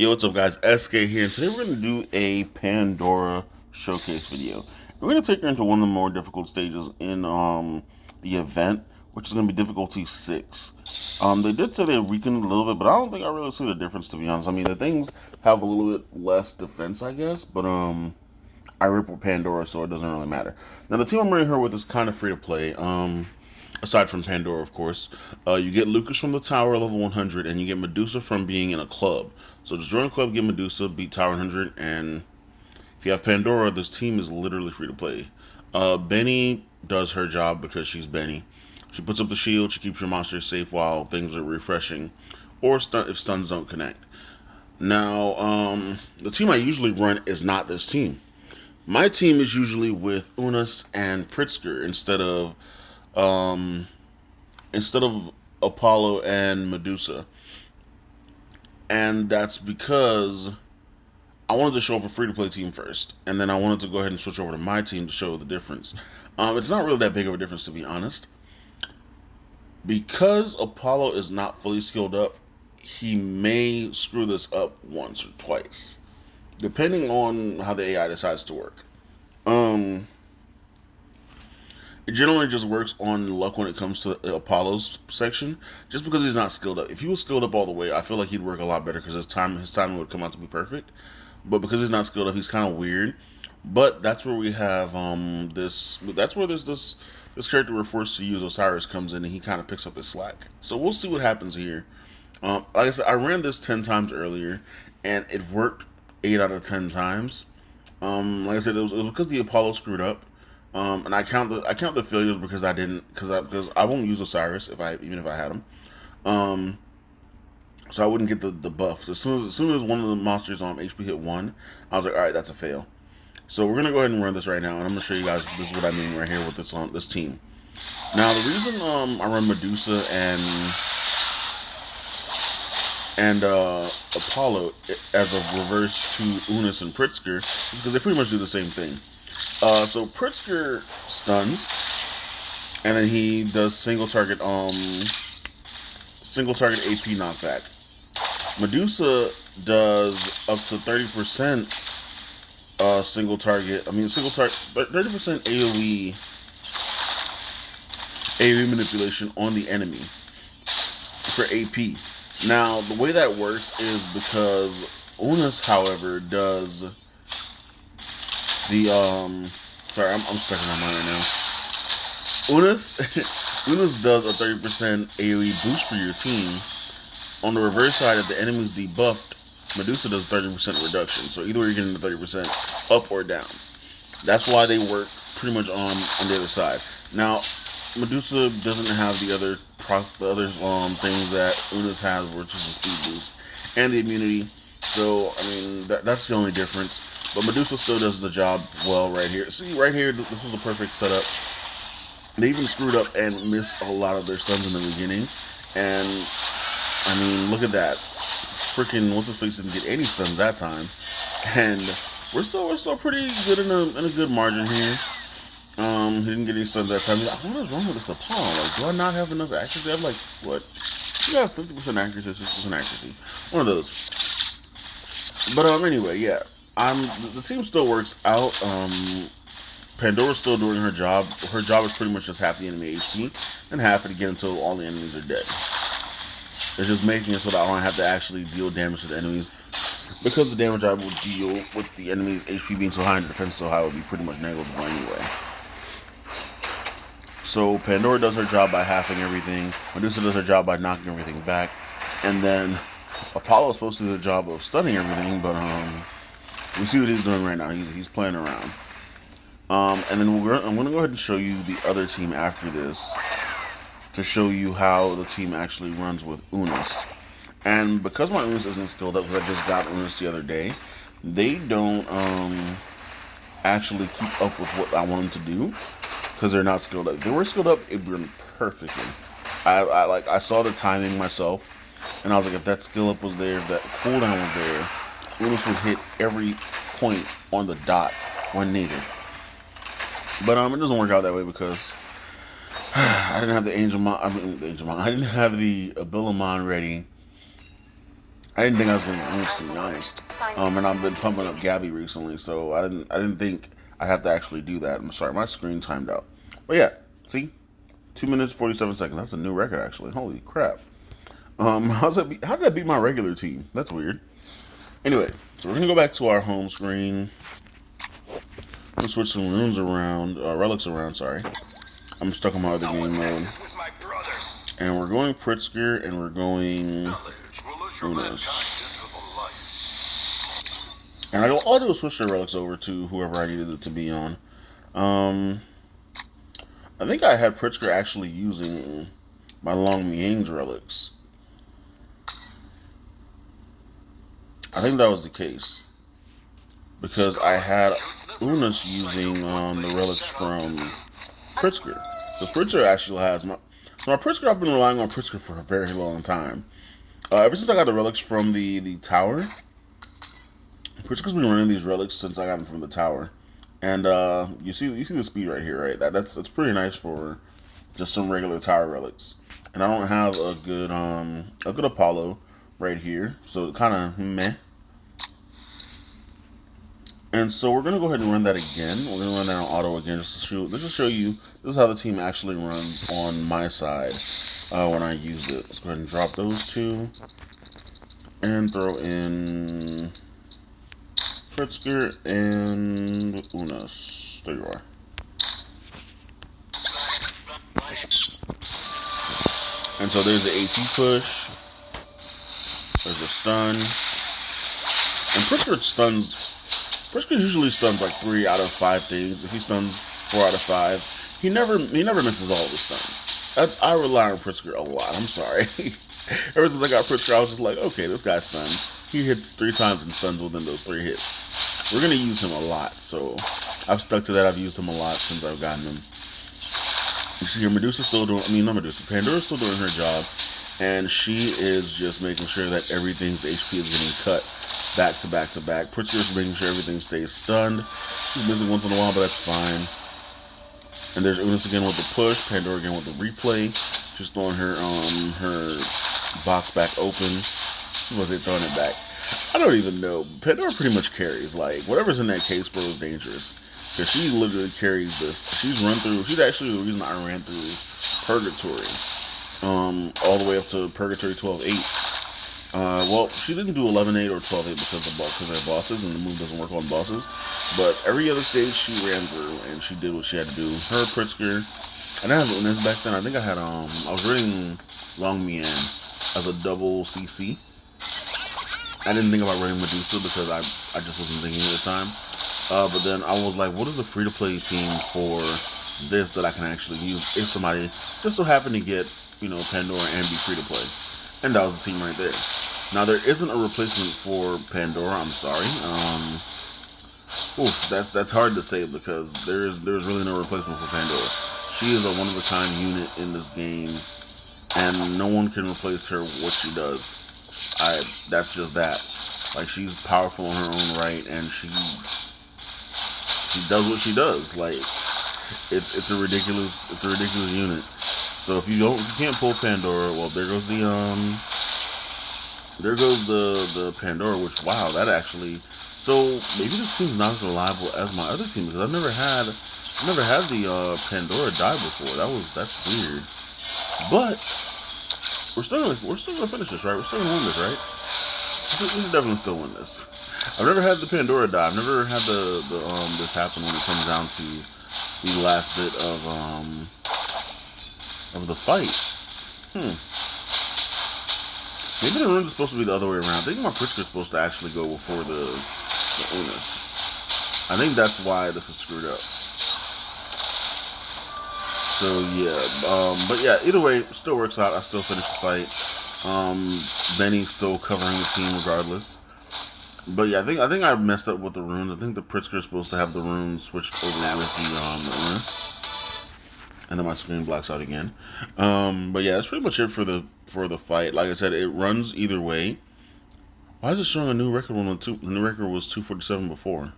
Yo, what's up guys, SK here, and today we're going to do a Pandora showcase video. We're going to take her into one of the more difficult stages in the event, which is going to be difficulty 6. They did say they weakened a little bit, but I don't think I really see the difference, to be honest. I mean, the things have a little bit less defense, I guess, but I rip with Pandora, so it doesn't really matter. Now, the team I'm running her with is kind of free to play. Aside from Pandora, of course. You get Lucas from the tower, level 100, and you get Medusa from being in a club. So just join a club, get Medusa, beat tower 100, and if you have Pandora, this team is literally free to play. Benny does her job because she's Benny. She puts up the shield, she keeps your monsters safe while things are refreshing, or if stuns don't connect. Now, the team I usually run is not this team. My team is usually with Unas and Pritzker um, instead of Apollo and Medusa. And that's because I wanted to show off a free-to-play team first, and then I wanted to go ahead and switch over to my team to show the difference. It's not really that big of a difference, to be honest. Because Apollo is not fully skilled up, he may screw this up once or twice, depending on how the AI decides to work. It generally just works on luck when it comes to Apollo's section, just because he's not skilled up. If he was skilled up all the way, I feel like he'd work a lot better because his timing would come out to be perfect. But because he's not skilled up, he's kind of weird. But that's where we have this. That's where this character we're forced to use, Osiris, comes in and he kind of picks up his slack. So we'll see what happens here. Like I said, I ran this 10 times earlier, and it worked 8 out of 10 times. Like I said, it was because the Apollo screwed up. And I count the failures because because I won't use Osiris even if I had him. So I wouldn't get the buffs. As soon as one of the monsters HP hit 1, I was like, all right, that's a fail. So we're gonna go ahead and run this right now, and I'm gonna show you guys this is what I mean right here with this team. Now the reason I run Medusa and Apollo as a reverse to Unis and Pritzker is because they pretty much do the same thing. So Pritzker stuns, and then he does single target AP knockback. Medusa does up to 30% single target. 30% AOE manipulation on the enemy for AP. Now the way that works is because Unis, however, does the sorry, I'm stuck in my mind right now. Unis does a 30% AoE boost for your team. On the reverse side, if the enemy's debuffed, Medusa does 30% reduction. So either way, you're getting the 30% up or down. That's why they work pretty much on the other side. Now, Medusa doesn't have the other things that Unis has, which is a speed boost and the immunity. So I mean that's the only difference. But Medusa still does the job well right here. See, right here, this was a perfect setup. They even screwed up and missed a lot of their stuns in the beginning. And, I mean, look at that. Freaking what's-his-face didn't get any stuns that time. And we're still pretty good in a good margin here. He didn't get any stuns that time. He's like, what is wrong with this Apollo? Like, do I not have enough accuracy? I'm like, what? You got 50% accuracy, 60% accuracy. One of those. But, anyway, yeah. The team still works out. Pandora's still doing her job. Her job is pretty much just half the enemy HP and half it again until all the enemies are dead. It's just making it so that I don't have to actually deal damage to the enemies, because the damage I would deal with the enemy's HP being so high and defense so high would be pretty much negligible anyway. So Pandora does her job by halving everything. Medusa does her job by knocking everything back, and then Apollo is supposed to do the job of stunning everything, but we see what he's doing right now. He's playing around. And then I'm going to go ahead and show you the other team after this to show you how the team actually runs with Unis. And because my Unis isn't skilled up, because I just got Unis the other day, they don't actually keep up with what I want them to do because they're not skilled up. If they were skilled up, it'd run perfectly. I saw the timing myself, and I was like, if that skill up was there, if that cooldown was there, Unis would hit every point on the dot when needed. But it doesn't work out that way because I didn't have the I didn't have the Abilamon ready. I I didn't think I was going to lose, to be honest. And I've been pumping up Gabby recently, so I didn't think I'd have to actually do that. I'm sorry, my screen timed out. But yeah, see, 2 minutes 47 seconds. That's a new record, actually. Holy crap! How did I beat my regular team? That's weird. Anyway, so we're gonna go back to our home screen. I'm gonna switch some runes around, relics around. Sorry, I'm stuck on my other game mode. And we're going Pritzker, and we're going Unos. And I'll do is switch the relics over to whoever I needed it to be on. I think I had Pritzker actually using my Long Mian's relics. I think that was the case. Because I had Unas using the relics from Pritzker. Because Pritzker actually has my... So my Pritzker, I've been relying on Pritzker for a very long time. Ever since I got the relics from the tower, Pritzker's been running these relics since I got them from the tower. And you see the speed right here, right? That's pretty nice for just some regular tower relics. And I don't have a good Apollo right here, so kind of meh. And so we're gonna go ahead and run that again. We're gonna run that on auto again, just to show you this is how the team actually runs on my side when I used it. Let's go ahead and drop those two and throw in Pritzker and Unas. There you are. And so there's the AT push. There's a stun. And Pritzker usually stuns like 3 out of 5 things. If he stuns 4 out of 5, he never misses all of his stuns. I rely on Pritzker a lot. I'm sorry. Ever since I got Pritzker, I was just like, okay, this guy stuns. He hits 3 times and stuns within those 3 hits. We're gonna use him a lot, so I've stuck to that. I've used him a lot since I've gotten him. You see here, Medusa's still doing. Not Medusa. Pandora's still doing her job, and she is just making sure that everything's HP is getting cut back to back to back. Pritzker's making sure everything stays stunned. He's missing once in a while, but that's fine. And there's Unas again with the push. Pandora again with the replay. Just throwing her box back open. Was it throwing it back? I don't even know. Pandora pretty much carries. Like, whatever's in that case, bro, is dangerous. Because she literally carries this. She's actually the reason I ran through Purgatory. All the way up to Purgatory 12-8. Well, she didn't do 11-8 or 12-8 because they're bosses and the move doesn't work on bosses. But every other stage she ran through and she did what she had to do. Her, Pritzker. I didn't have Unas back then. I think I had, I was running Long Mian as a double CC. I didn't think about running Medusa because I just wasn't thinking at the time. But then I was like, what is a free-to-play team for this that I can actually use if somebody just so happened to get, Pandora and be free-to-play? And that was the team right there. Now, there isn't a replacement for Pandora, I'm sorry. That's hard to say because there's really no replacement for Pandora. She is a one-of-a-kind unit in this game, and no one can replace her what she does. That's just that. Like, she's powerful in her own right, and she does what she does. Like, it's a ridiculous unit. So if you can't pull Pandora, well, there goes the Pandora. Which, wow, that actually. So maybe this team's not as reliable as my other team because I've never had the Pandora die before. That's weird. But we're still gonna finish this, right? We're still gonna win this, right? We should definitely still win this. I've never had the Pandora die. I've never had this happen when it comes down to the last bit of the fight. Maybe the rune's supposed to be the other way around. I think my Pritzker's supposed to actually go before the Unas. I think that's why this is screwed up. So yeah, but yeah, either way, it still works out. I still finish the fight. Benny's still covering the team regardless. But yeah, I think I messed up with the runes. I think the Pritzker's supposed to have the runes switched over with the Unas. And then my screen blacks out again. But yeah, that's pretty much it for the fight. Like I said, it runs either way. Why is it showing a new record when the new record was 247 before?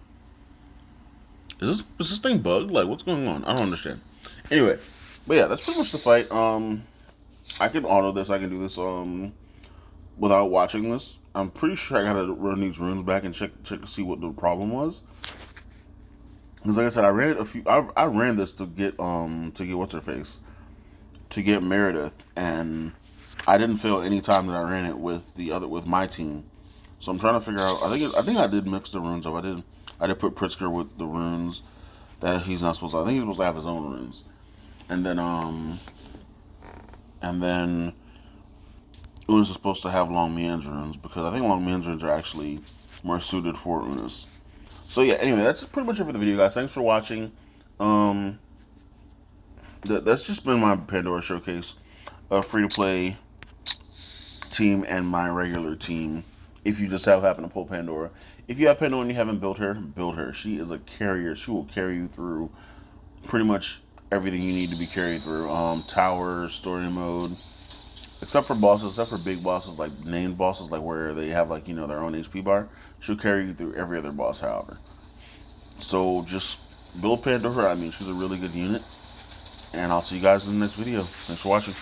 Is this thing bugged? Like, what's going on? I don't understand. Anyway, but yeah, that's pretty much the fight. I can auto this. I can do this without watching this. I'm pretty sure I gotta run these runes back and check to see what the problem was. Because like I said, I ran it a few. I ran this to get what's her face, to get Meredith, and I didn't fail any time that I ran it with my team. So I'm trying to figure out. I think I did mix the runes up. I did put Pritzker with the runes that he's not supposed to. I think he's supposed to have his own runes, and then Unis is supposed to have Long Mian's runes because I think Long Mian's runes are actually more suited for Unis. So yeah, anyway, that's pretty much it for the video, guys. Thanks for watching. Um, that's just been my Pandora showcase, free-to-play team and my regular team. If you just happen to pull Pandora, if you have Pandora and you haven't built her, build her. She is a carrier. She will carry you through pretty much everything you need to be carried through. Tower, story mode, except for bosses, except for big bosses like named bosses, like where they have like their own HP bar. She'll carry you through every other boss, however. So just build Pandora. I mean, she's a really good unit. And I'll see you guys in the next video. Thanks for watching.